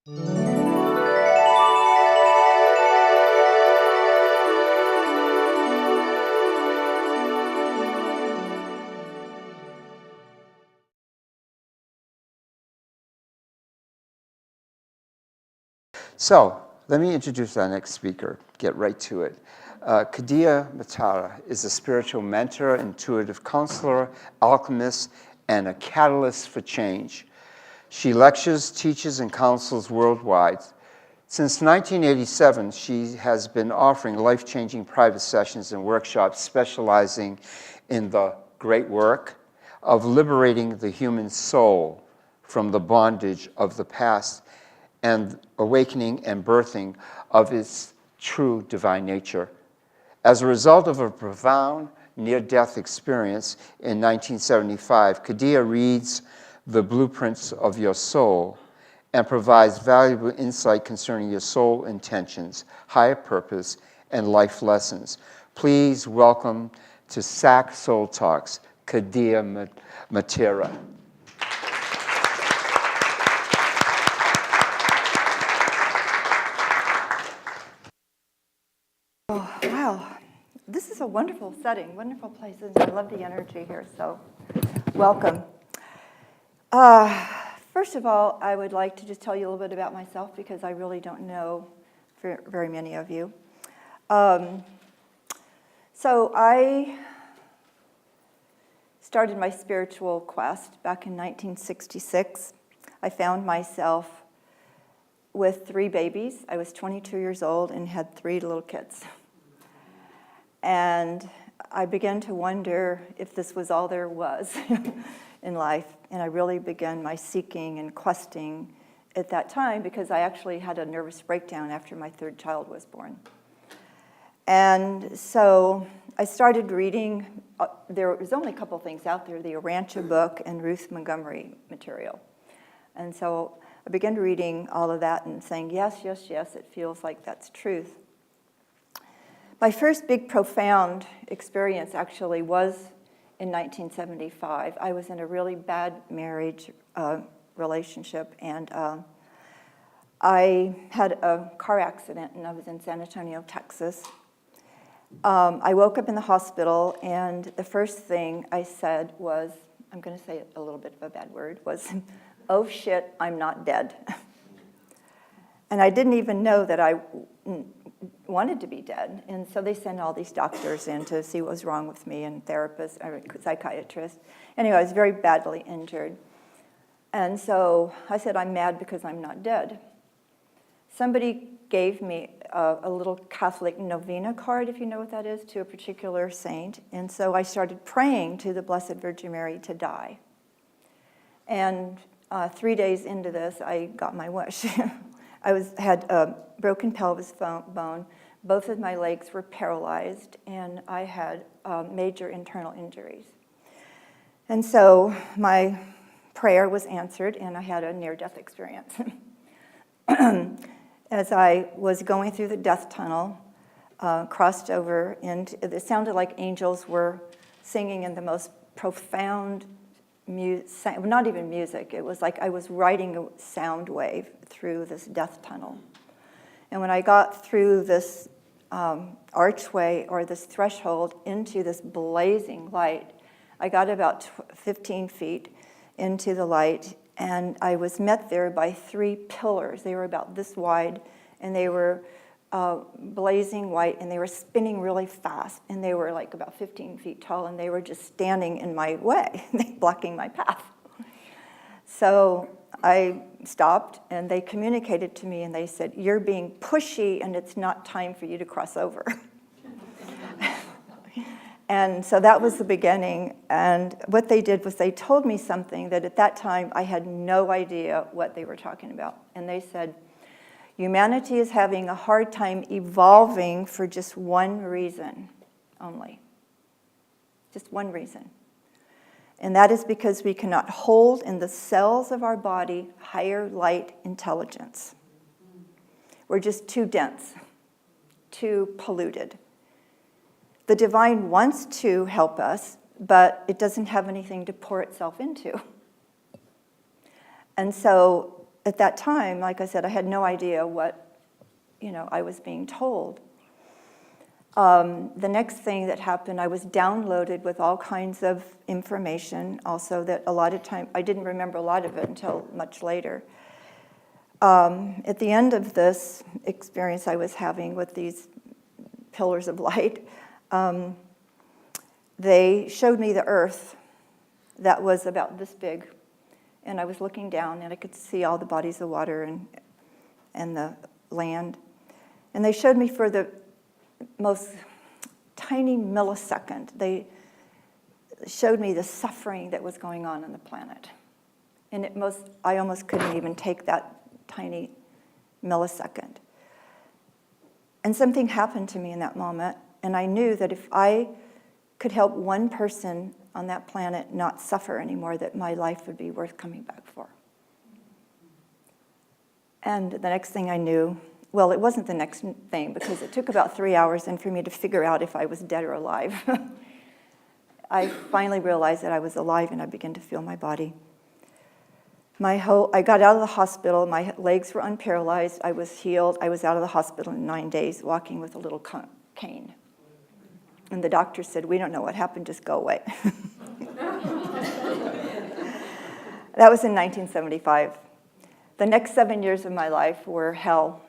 So, let me introduce our next speaker, get right to it. Kadea Metara is a spiritual mentor, intuitive counselor, alchemist, and a catalyst for change. She lectures, teaches, and counsels worldwide. Since 1987, she has been offering life-changing private sessions and workshops specializing in the great work of liberating the human soul from the bondage of the past and awakening and birthing of its true divine nature. As a result of a profound near-death experience in 1975, Kadea reads the blueprints of your soul and provides valuable insight concerning your soul intentions, higher purpose, and life lessons. Please welcome to SAC Soul Talks, Kadea Metara. Oh, wow. This is a wonderful setting, wonderful places. I love the energy here, so welcome. First of all, I would like to just tell you a little bit about myself because I really don't know very many of you. So I started my spiritual quest back in 1966. I found myself with 3 babies. I was 22 years old and had 3 little kids. And I began to wonder if this was all there was in life. And I really began my seeking and questing at that time because I actually had a nervous breakdown after my 3rd child was born. And so I started reading. There was only a couple things out there, the Arancha book and Ruth Montgomery material. And so I began reading all of that and saying, yes, yes, yes, it feels like that's truth. My first big profound experience actually was in 1975. I was in a really bad marriage relationship, and I had a car accident, and I was in San Antonio, Texas. I woke up in the hospital, and the first thing I said was, I'm going to say a little bit of a bad word, was, oh shit, I'm not dead. And I didn't even know that I wanted to be dead. And so they sent all these doctors in to see what was wrong with me, and therapists, psychiatrists. Anyway, I was very badly injured. And so I said, I'm mad because I'm not dead. Somebody gave me a little Catholic novena card, if you know what that is, to a particular saint. And so I started praying to the Blessed Virgin Mary to die. And 3 days into this, I got my wish. I had a broken pelvis bone. Both of my legs were paralyzed, and I had major internal injuries. And so my prayer was answered, and I had a near-death experience. As I was going through the death tunnel, crossed over, and it sounded like angels were singing in the most profound not even music. It was like I was riding a sound wave through this death tunnel. And when I got through this archway or this threshold into this blazing light, I got about 15 feet into the light, and I was met there by 3 pillars. They were about this wide, and they were blazing white, and they were spinning really fast, and they were like about 15 feet tall, and they were just standing in my way, blocking my path. So I stopped, and they communicated to me, and they said, you're being pushy, and it's not time for you to cross over. And so that was the beginning, and what they did was they told me something that at that time I had no idea what they were talking about. And they said, humanity is having a hard time evolving for just one reason only. Just one reason. And that is because we cannot hold in the cells of our body higher light intelligence. We're just too dense, too polluted. The divine wants to help us, but it doesn't have anything to pour itself into. And so at that time, like I said, I had no idea what, I was being told. The next thing that happened, I was downloaded with all kinds of information also that a lot of time, I didn't remember a lot of it until much later. At the end of this experience I was having with these pillars of light, they showed me the earth that was about this big. And I was looking down and I could see all the bodies of water and the land. And they showed me for the most tiny millisecond, they showed me the suffering that was going on the planet. And I almost couldn't even take that tiny millisecond. And something happened to me in that moment, and I knew that if I could help one person on that planet not suffer anymore, that my life would be worth coming back for. And the next thing I knew, well, it wasn't the next thing, because it took about 3 hours and for me to figure out if I was dead or alive. I finally realized that I was alive, and I began to feel my body. I got out of the hospital, my legs were unparalyzed, I was healed, I was out of the hospital in 9 days, walking with a little cane. And the doctor said, "We don't know what happened, just go away." That was in 1975. The next 7 years of my life were hell,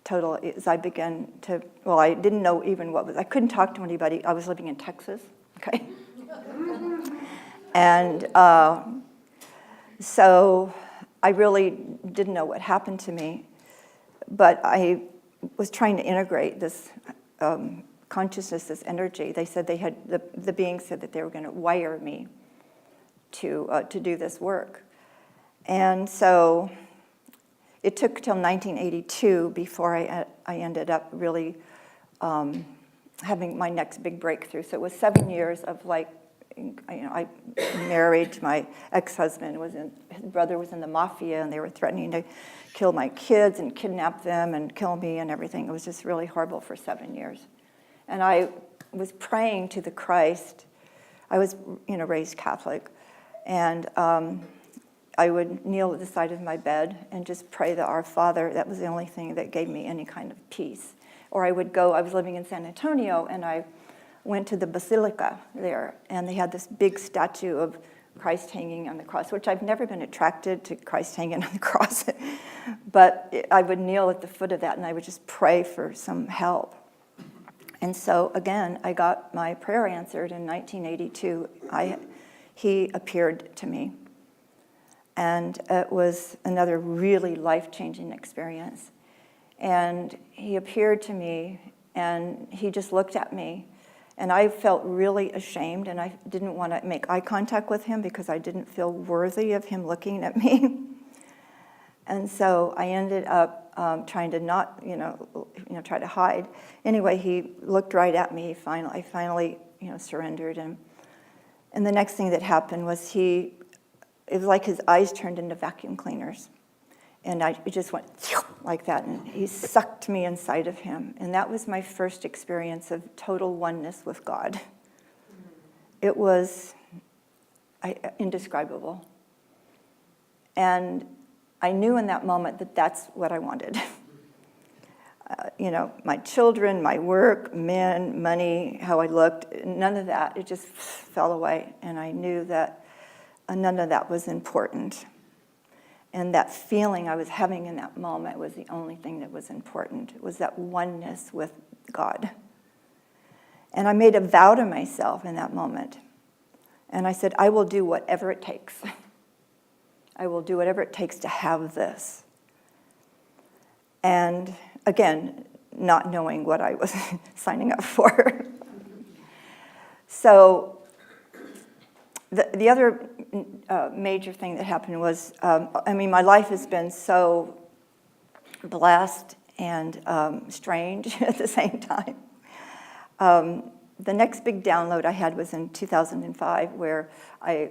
total, as I began to, well, I didn't know even I couldn't talk to anybody. I was living in Texas, okay? And so I really didn't know what happened to me, but I was trying to integrate this consciousness, this energy. They said they had, the beings said that they were going to wire me to do this work. And so it took till 1982 before I ended up really having my next big breakthrough. So it was 7 years of I married my ex-husband. His brother was in the mafia, and they were threatening to kill my kids and kidnap them and kill me and everything. It was just really horrible for 7 years. And I was praying to the Christ. I was, raised Catholic, and I would kneel at the side of my bed and just pray the Our Father. That was the only thing that gave me any kind of peace. Or I was living in San Antonio, and I went to the Basilica there, and they had this big statue of Christ hanging on the cross, which I've never been attracted to Christ hanging on the cross. But I would kneel at the foot of that, and I would just pray for some help. And so, again, I got my prayer answered in 1982. He appeared to me. And it was another really life-changing experience. And he appeared to me, and he just looked at me. And I felt really ashamed, and I didn't want to make eye contact with him because I didn't feel worthy of him looking at me. And so I ended up trying to not, try to hide. Anyway, he looked right at me. I finally, surrendered. And the next thing that happened was it was like his eyes turned into vacuum cleaners. And it just went like that, and he sucked me inside of him. And that was my first experience of total oneness with God. It was indescribable. And I knew in that moment that that's what I wanted. My children, my work, men, money, how I looked, none of that, it just fell away. And I knew that none of that was important. And that feeling I was having in that moment was the only thing that was important. It was that oneness with God. And I made a vow to myself in that moment. And I said, I will do whatever it takes. I will do whatever it takes to have this. And again, not knowing what I was signing up for. So the other major thing that happened was, my life has been so blessed and strange at the same time. The next big download I had was in 2005, where I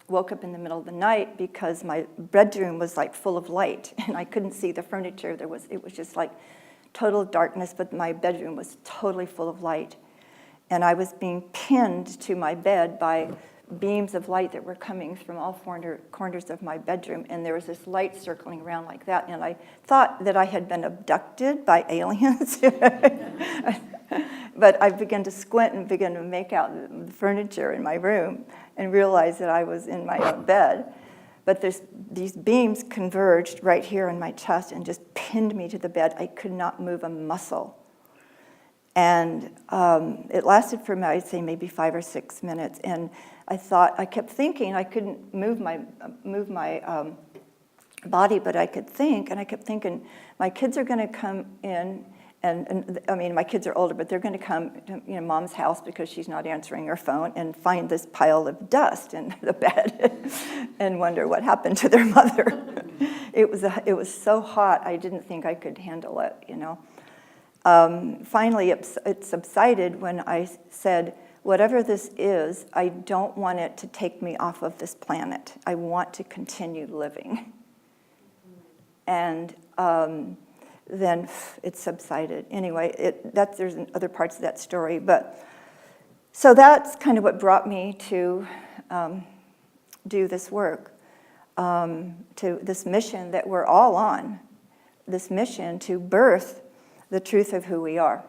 woke up in the middle of the night because my bedroom was full of light, and I couldn't see the furniture. It was just like total darkness, but my bedroom was totally full of light. And I was being pinned to my bed by beams of light that were coming from all corners of my bedroom, and there was this light circling around like that, and I thought that I had been abducted by aliens. But I began to squint and began to make out the furniture in my room and realized that I was in my own bed. But these beams converged right here in my chest and just pinned me to the bed. I could not move a muscle. And it lasted for, I'd say, maybe 5 or 6 minutes. And I kept thinking, I couldn't move my body, but I could think. And I kept thinking, my kids are going to come in. And I mean, my kids are older, but they're going to come to Mom's house because she's not answering her phone and find this pile of dust in the bed and wonder what happened to their mother. It was so hot, I didn't think I could handle it, Finally, it subsided when I said, whatever this is, I don't want it to take me off of this planet. I want to continue living. And then it subsided. Anyway, there's other parts of that story. But so that's kind of what brought me to do this work, to this mission that we're all on, this mission to birth the truth of who we are.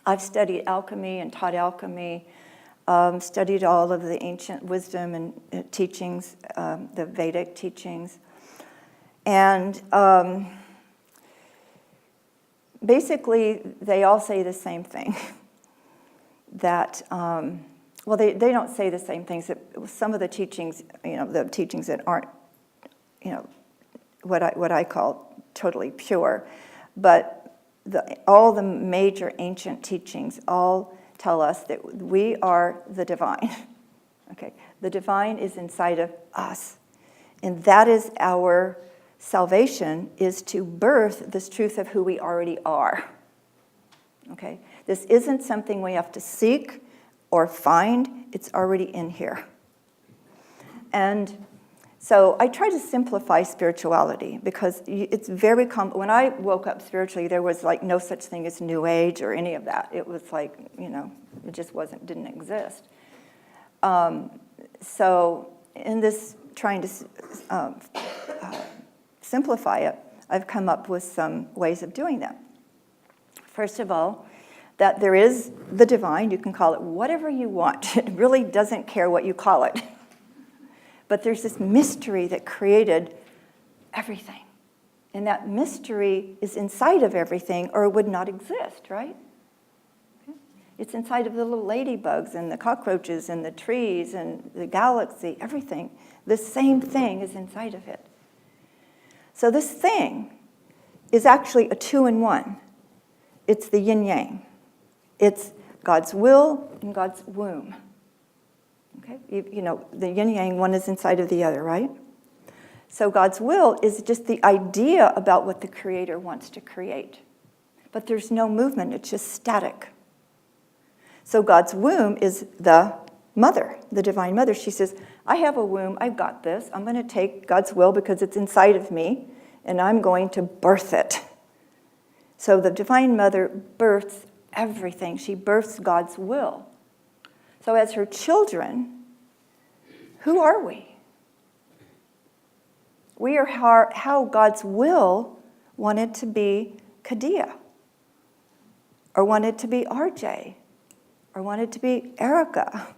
I've studied alchemy and taught alchemy, studied all of the ancient wisdom and teachings, the Vedic teachings. And basically, they all say the same thing. That, they don't say the same things. Some of the teachings, the teachings that aren't, what I call totally pure, but all the major ancient teachings all tell us that we are the divine. Okay, the divine is inside of us, and that is our salvation, is to birth this truth of who we already are. Okay? This isn't something we have to seek or find. It's already in here. And so I try to simplify spirituality because it's very when I woke up spiritually, there was like no such thing as New Age or any of that. It was like, it just didn't exist. So in this trying to simplify it, I've come up with some ways of doing that. First of all, that there is the divine. You can call it whatever you want. It really doesn't care what you call it. But there's this mystery that created everything. And that mystery is inside of everything, or it would not exist, right? Okay. It's inside of the little ladybugs and the cockroaches and the trees and the galaxy, everything. The same thing is inside of it. So this thing is actually a 2-in-1. It's the yin-yang. It's God's will and God's womb. Okay? The yin-yang, one is inside of the other, right? So God's will is just the idea about what the Creator wants to create. But there's no movement, it's just static. So God's womb is the mother, the divine mother. She says, I have a womb, I've got this. I'm going to take God's will because it's inside of me, and I'm going to birth it. So the divine mother births everything. She births God's will. So as her children, who are we? We are how God's will wanted to be Kadea, or wanted to be RJ, or wanted to be Erica.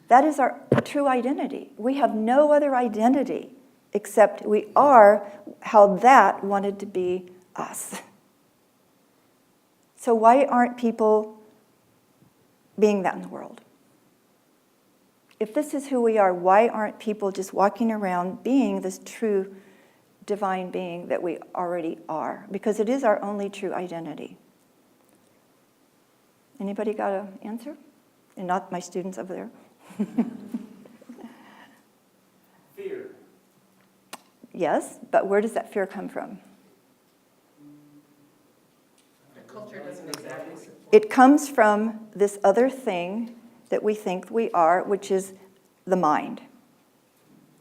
That is our true identity. We have no other identity except we are how that wanted to be us. So why aren't people being that in the world? If this is who we are, why aren't people just walking around being this true divine being that we already are? Because it is our only true identity. Anybody got an answer? And not my students over there. Fear. Yes, but where does that fear come from? The culture doesn't exactly support. It comes from this other thing that we think we are, which is the mind.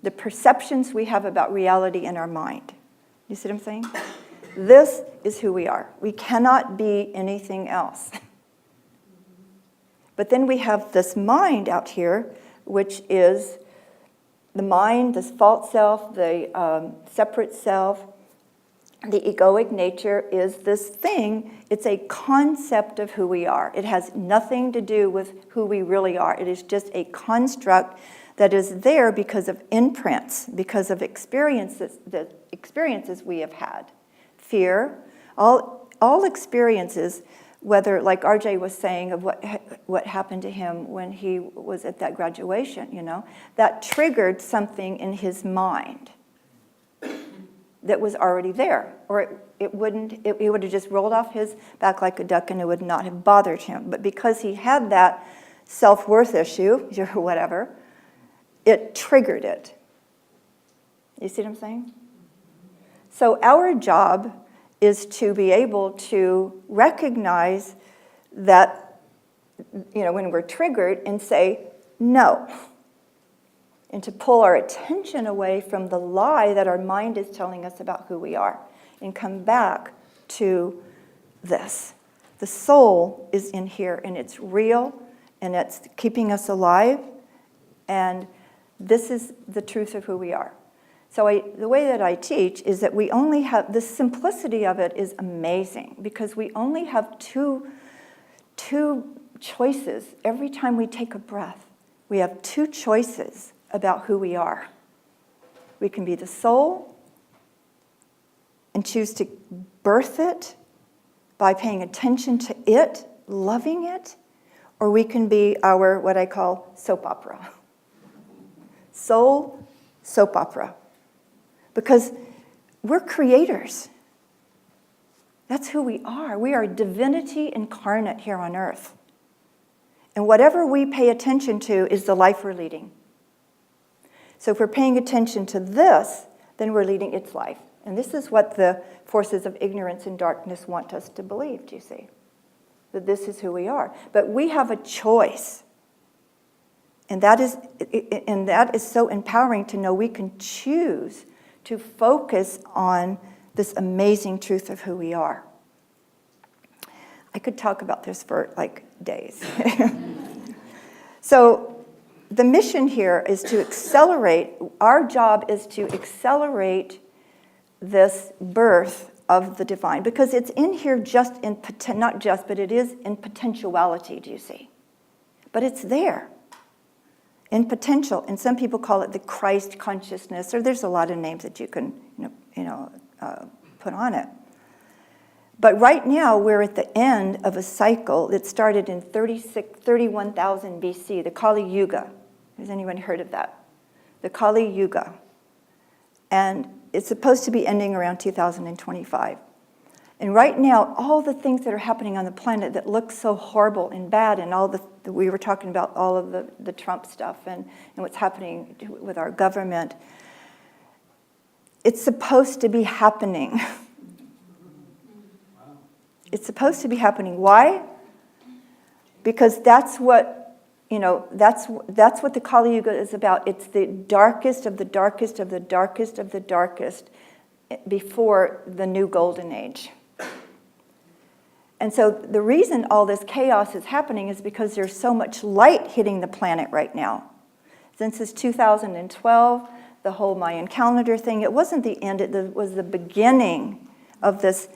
The perceptions we have about reality in our mind. You see what I'm saying? This is who we are. We cannot be anything else. But then we have this mind out here, which is the mind, this false self, the separate self. The egoic nature is this thing. It's a concept of who we are. It has nothing to do with who we really are. It is just a construct that is there because of imprints, because of experiences, the experiences we have had. Fear, all experiences, whether, like RJ was saying, of what happened to him when he was at that graduation, that triggered something in his mind that was already there, or it would have just rolled off his back like a duck and it would not have bothered him. But because he had that self-worth issue, or whatever, it triggered it. You see what I'm saying? So our job is to be able to recognize that, when we're triggered and say, no. And to pull our attention away from the lie that our mind is telling us about who we are and come back to this. The soul is in here and it's real and it's keeping us alive, and this is the truth of who we are. So the way that I teach is that we only have, the simplicity of it is amazing because we only have two choices. Every time we take a breath, we have two choices about who we are. We can be the soul and choose to birth it by paying attention to it, loving it, or we can be our, what I call, soap opera. Soul, soap opera. Because we're creators. That's who we are. We are divinity incarnate here on earth. And whatever we pay attention to is the life we're leading. So if we're paying attention to this, then we're leading its life. And this is what the forces of ignorance and darkness want us to believe, do you see? That this is who we are. But we have a choice. And that is so empowering to know we can choose to focus on this amazing truth of who we are. I could talk about this for like days. So the mission here is to accelerate, our job is to accelerate this birth of the divine, because it's in here just in, not just, but it is in potentiality, do you see? But it's there, in potential, and some people call it the Christ consciousness, or there's a lot of names that you can, put on it. But right now, we're at the end of a cycle that started in 31,000 BC, the Kali Yuga. Has anyone heard of that? The Kali Yuga. And it's supposed to be ending around 2025. And right now, all the things that are happening on the planet that look so horrible and bad, and we were talking about all of the Trump stuff and what's happening with our government, it's supposed to be happening. It's supposed to be happening. Why? Because that's what the Kali Yuga is about. It's the darkest of the darkest of the darkest of the darkest before the new golden age. And so the reason all this chaos is happening is because there's so much light hitting the planet right now. Since it's 2012, the whole Mayan calendar thing, it wasn't the end, it was the beginning of this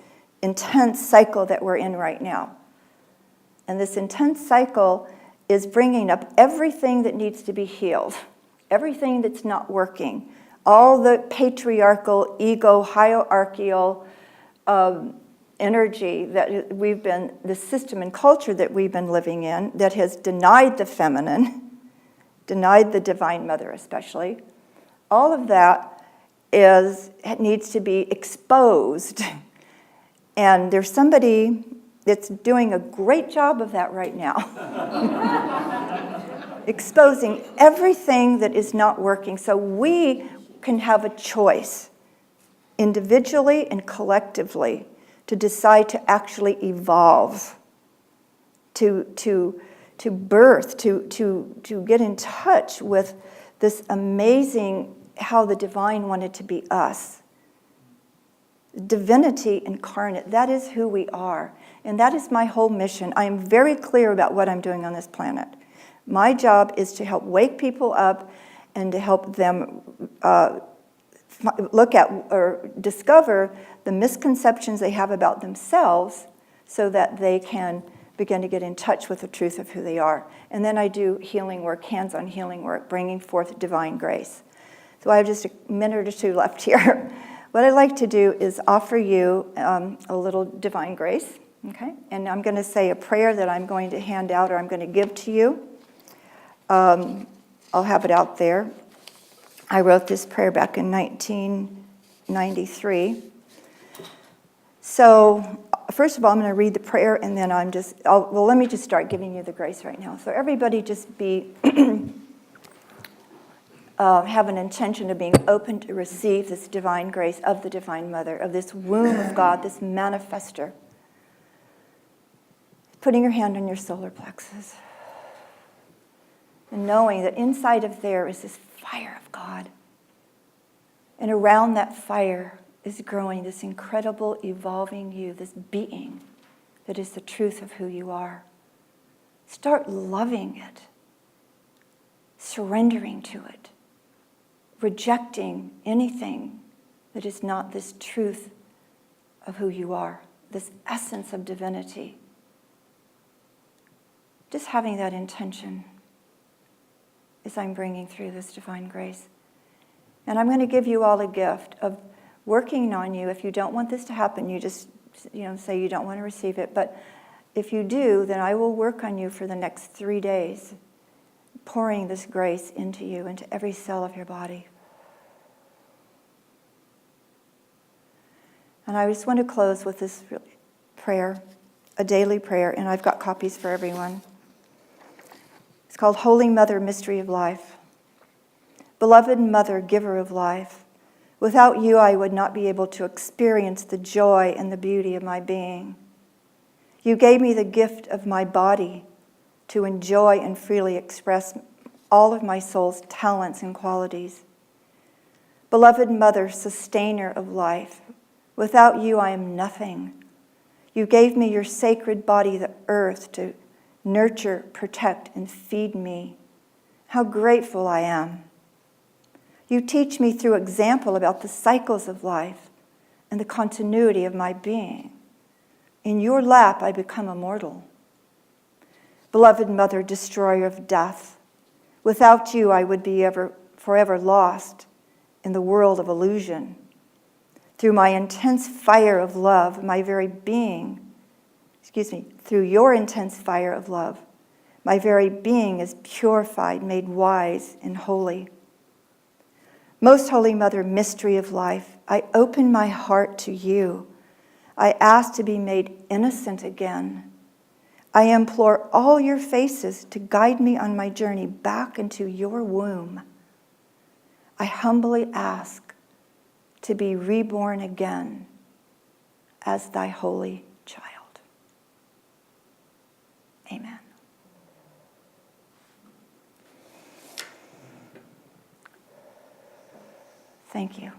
intense cycle that we're in right now. And this intense cycle is bringing up everything that needs to be healed, everything that's not working, all the patriarchal, ego, hierarchical energy that the system and culture that we've been living in that has denied the feminine, denied the Divine Mother especially. All of that needs to be exposed. And there's somebody that's doing a great job of that right now. Exposing everything that is not working. So we can have a choice, individually and collectively, to decide to actually evolve, to birth, to get in touch with this amazing, how the divine wanted to be us. Divinity incarnate, that is who we are. And that is my whole mission. I am very clear about what I'm doing on this planet. My job is to help wake people up and to help them look at or discover the misconceptions they have about themselves so that they can begin to get in touch with the truth of who they are. And then I do healing work, hands-on healing work, bringing forth divine grace. So I have just a minute or two left here. What I'd like to do is offer you a little divine grace, okay? And I'm going to say a prayer that I'm going to hand out or I'm going to give to you. I'll have it out there. I wrote this prayer back in 1993. So first of all, I'm going to read the prayer, and then let me just start giving you the grace right now. So everybody just be, have an intention of being open to receive this divine grace of the Divine Mother, of this womb of God, this manifester. Putting your hand on your solar plexus. And knowing that inside of there is this fire of God. And around that fire is growing this incredible, evolving you, this being that is the truth of who you are. Start loving it, surrendering to it, rejecting anything that is not this truth of who you are, this essence of divinity. Just having that intention as I'm bringing through this divine grace. And I'm going to give you all a gift of working on you. If you don't want this to happen, you just say you don't want to receive it. But if you do, then I will work on you for the next 3 days, pouring this grace into you, into every cell of your body. And I just want to close with this prayer, a daily prayer, and I've got copies for everyone. It's called Holy Mother, Mystery of Life. Beloved Mother, Giver of Life, without you I would not be able to experience the joy and the beauty of my being. You gave me the gift of my body to enjoy and freely express all of my soul's talents and qualities. Beloved Mother, Sustainer of life, without you I am nothing. You gave me your sacred body, the earth, to nurture, protect, and feed me. How grateful I am. You teach me through example about the cycles of life and the continuity of my being. In your lap I become immortal. Beloved Mother, Destroyer of death, without you I would be forever lost in the world of illusion. Through my intense fire of love, through your intense fire of love, my very being is purified, made wise and holy. Most Holy Mother, Mystery of Life, I open my heart to you. I ask to be made innocent again. I implore all your faces to guide me on my journey back into your womb. I humbly ask to be reborn again as thy holy child. Amen. Thank you.